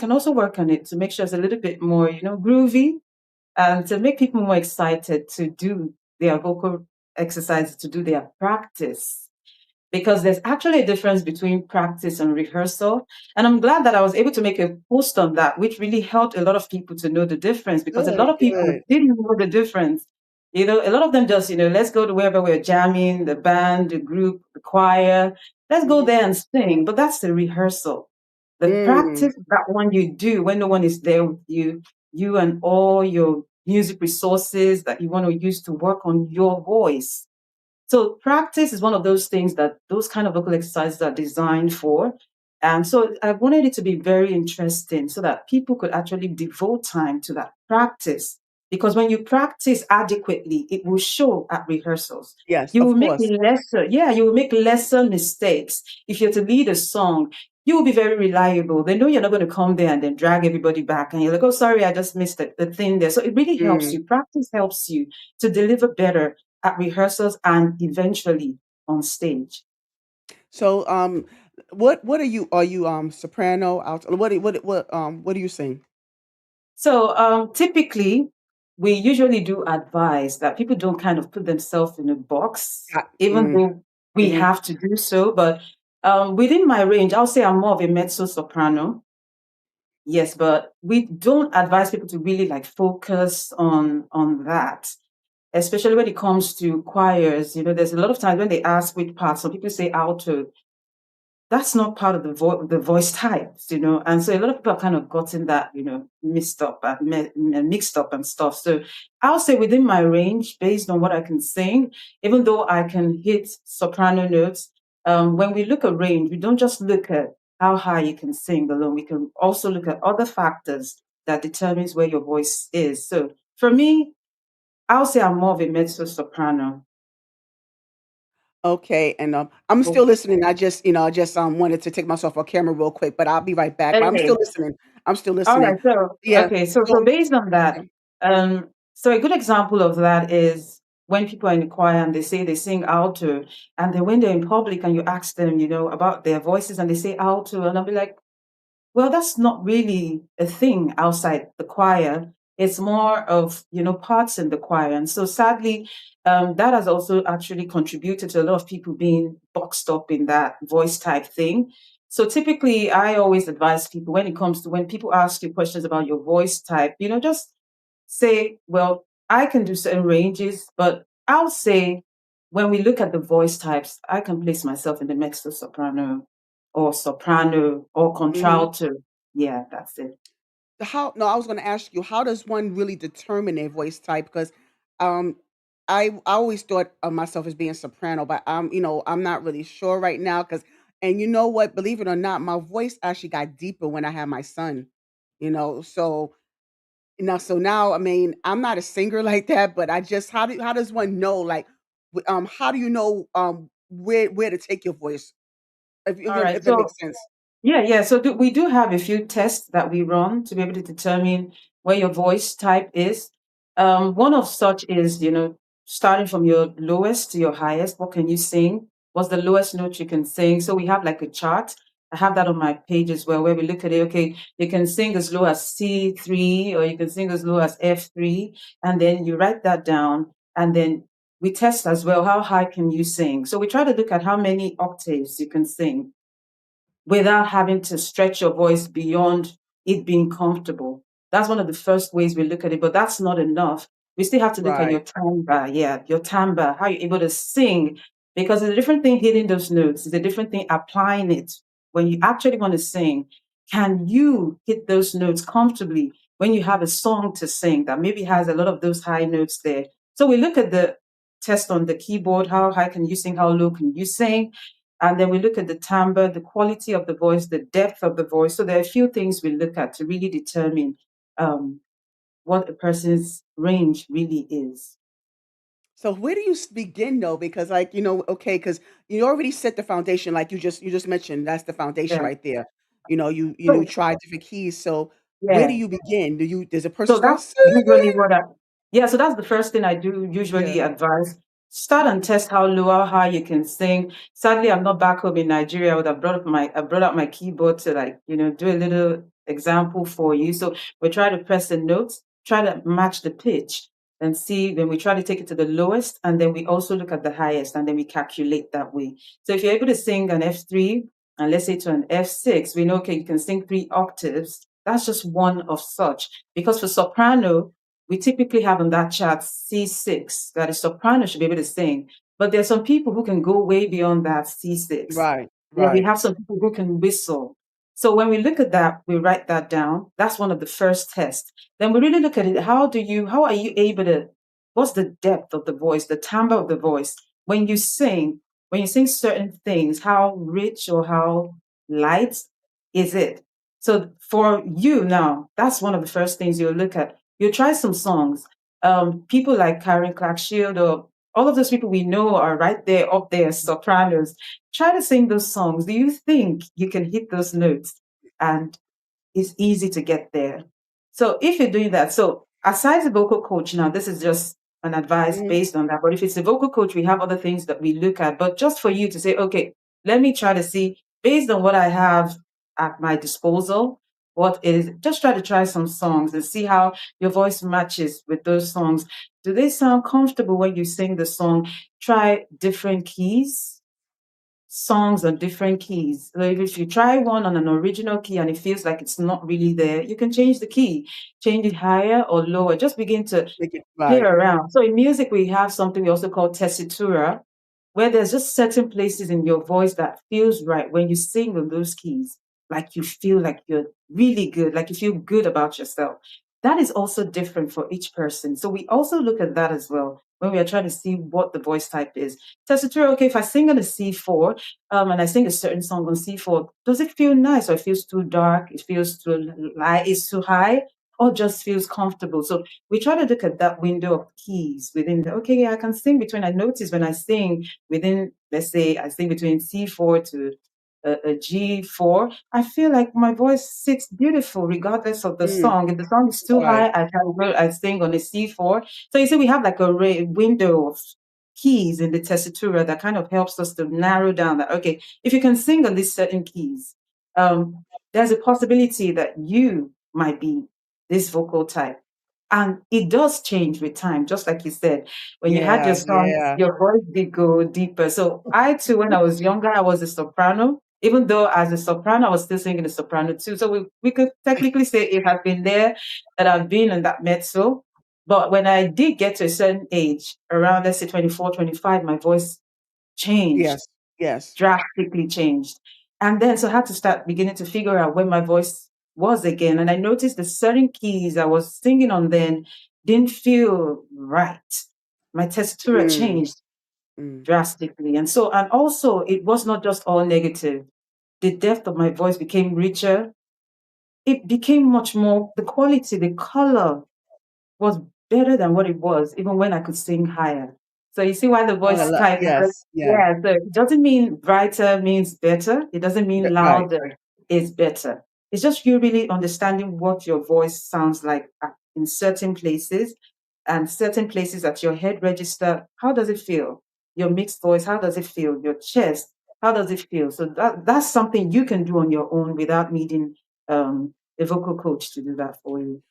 can also work on it to make sure it's a little bit more, groovy, and to make people more excited to do their vocal exercises, to do their practice. Because there's actually a difference between practice and rehearsal. And I'm glad that I was able to make a post on that, which really helped a lot of people to know the difference, because a lot Good, of people good. didn't know the difference. A lot of them just, let's go to wherever we're jamming, the band, the group, the choir, let's go Mhm. there and sing. But that's the rehearsal. The Mm, practice, that one you do when no one is there with you, you and all your music resources that you want to use to work on your voice. So practice is one of those things that those kind of vocal exercises are designed for. And so I wanted it to be very interesting so that people could actually devote time to that practice. Because when you practice adequately, it will show at rehearsals. yes, You of will make course. you will make lesser mistakes. If you're to lead a song, you will be very reliable. They know you're not going to come there and then drag everybody back and you're like, oh, sorry, I just missed the thing there. So it really helps Mm. you. Practice helps you to deliver better at rehearsals and eventually on stage. So, what are you? Are you soprano? Alt? What do you sing? So typically, we usually do advise that people don't kind of put themselves in a box, Got, even mm, though we hmm. have to do so. But within my range, I'll say I'm more of a mezzo soprano. Yes, but we don't advise people to really like focus on that, especially when it comes to choirs. There's a lot of times when they ask which part, some people say alto. That's not part of the voice types, and so a lot of people have kind of gotten that, mixed up and mixed up and stuff. So I'll say within my range, based on what I can sing, even though I can hit soprano notes, when we look at range, we don't just look at how high you can sing alone. We can also look at other factors that determines where your voice is. So for me, I'll say I'm more of a mezzo soprano. Okay, and I'm still listening. I just wanted to take myself off camera real quick, but I'll be right back. But I'm Okay. still listening. I'm still All listening. right. So, Yeah. okay. So So, based on that, okay. so a good example of that is when people are in the choir and they say they sing alto, and then when they're in public and you ask them, about their voices and they say alto, and I'll be like, well, that's not really a thing outside the choir. It's more of, parts in the choir. And so sadly, that has also actually contributed to a lot of people being boxed up in that voice type thing. So typically, I always advise people when it comes to when people ask you questions about your voice type, just say, well, I can do certain ranges, but I'll say when we look at the voice types, I can place myself in the mezzo soprano or soprano or Mhm. contralto. Yeah, that's it. How no, I was gonna ask you, how does one really determine a voice type? Because um I always thought of myself as being soprano, but I'm not really sure right now because and you know what, believe it or not, my voice actually got deeper when I had my son. So now I mean, I'm not a singer like that, but I just how does one know like how do you know where to take your voice? All right. If that So makes sense. yeah. So we do have a few tests that we run to be able to determine where your voice type is. One of such is, starting from your lowest to your highest. What can you sing? What's the lowest note you can sing? So we have like a chart. I have that on my page as well, where we look at it. Okay, you can sing as low as C3, or you can sing as low as F3, and then you write that down, and then we test as well how high can you sing. So we try to look at how many octaves you can sing without having to stretch your voice beyond it being comfortable. That's one of the first ways we look at it, but that's not enough. We still have to look at Right. your timbre, your timbre, how you're able to sing, because it's a different thing hitting those notes, it's a different thing applying it. When you actually want to sing, can you hit those notes comfortably when you have a song to sing that maybe has a lot of those high notes there? So we look at the test on the keyboard, how high can you sing, how low can you sing? And then we look at the timbre, the quality of the voice, the depth of the voice. So there are a few things we look at to really determine um, what a person's range really is. So where do you begin though? Because like, okay, because you already set the foundation, like you just mentioned, that's the foundation Yeah. right there. You So try different keys. So where do yeah. you begin? Does a person So start that's singing? usually what I yeah, so that's the first thing I do Yeah. usually advise. Start and test how low, how high you can sing. Sadly, I'm not back home in Nigeria. I brought out my keyboard to like, do a little example for you. So we try to press the notes, try to match the pitch and see, then we try to take it to the lowest, and then we also look at the highest, and then we calculate that way. So if you're able to sing an F3, and let's say to an F6, we know, okay, you can sing 3 octaves. That's just one of such. Because for soprano, we typically have on that chart C6, that a soprano should be able to sing. But there's some people who can go way beyond that C6. Right. Yeah, we Right. have some people who can whistle. So when we look at that, we write that down. That's one of the first tests. Then we really look at it. How are you able to, what's the depth of the voice, the timbre of the voice? When you sing certain things, how rich or how light is it? So for you now, that's one of the first things you'll look at. You'll try some songs. People like Karen Clark-Shield or all of those people we know are right there up there, sopranos. Try to sing those songs. Do you think you can hit those notes? And it's easy to get there. So if you're doing that, so aside the vocal coach, now this is just an advice Mhm. based on that. But if it's a vocal coach, we have other things that we look at. But just for you to say, okay, let me try to see based on what I have at my disposal, just try some songs and see how your voice matches with those songs. Do they sound comfortable when you sing the song? Try different keys, songs on different keys. So if you try one on an original key and it feels like it's not really there, you can change the key, change it higher or lower. Just begin to Make it play right. around. So in music, we have something we also call tessitura, where there's just certain places in your voice that feels right when you sing on those keys, like you feel like you're really good, like you feel good about yourself. That is also different for each person. So we also look at that as well when we are trying to see what the voice type is. Tessitura, okay, if I sing on a C4, and I sing a certain song on C4, does it feel nice or it feels too dark? It feels too light, it's too high, or just feels comfortable? So we try to look at that window of keys within the, okay, yeah, I can sing between, I notice when I sing within, let's say I sing between C4 to a G4, I feel like my voice sits beautiful regardless of the Mm. song. If the song is too Right. high, I sing on a C4. So you see, we have like a window of keys in the tessitura that kind of helps us to narrow down that, okay, if you can sing on these certain keys, there's a possibility that you might be this vocal type. And it does change with time, just like you said. When you had your Yeah. song, Yeah. your voice did go deeper. So I too, when I was younger, I was a soprano. Even though as a soprano, I was still singing the soprano too. So we could technically say it has been there that I've been in that mezzo. But when I did get to a certain age, around let's say 24, 25, my voice changed, Yes. Yes. drastically changed. And then so I had to start beginning to figure out where my voice was again. And I noticed the certain keys I was singing on then didn't feel right. My textura Mm. changed Mm. drastically. And also it was not just all negative. The depth of my voice became richer. It became much more, the quality, the color was better than what it was, even when I could sing higher. So you see why the Oh, I voice love. type is Yes. Yeah. yeah, so it doesn't mean brighter means better. It doesn't mean Right. louder is better. It's just you really understanding what your voice sounds like in certain places and certain places at your head register. How does it feel? Your mixed voice, how does it feel? Your chest, how does it feel? So that's something you can do on your own without needing a vocal coach to do that for you.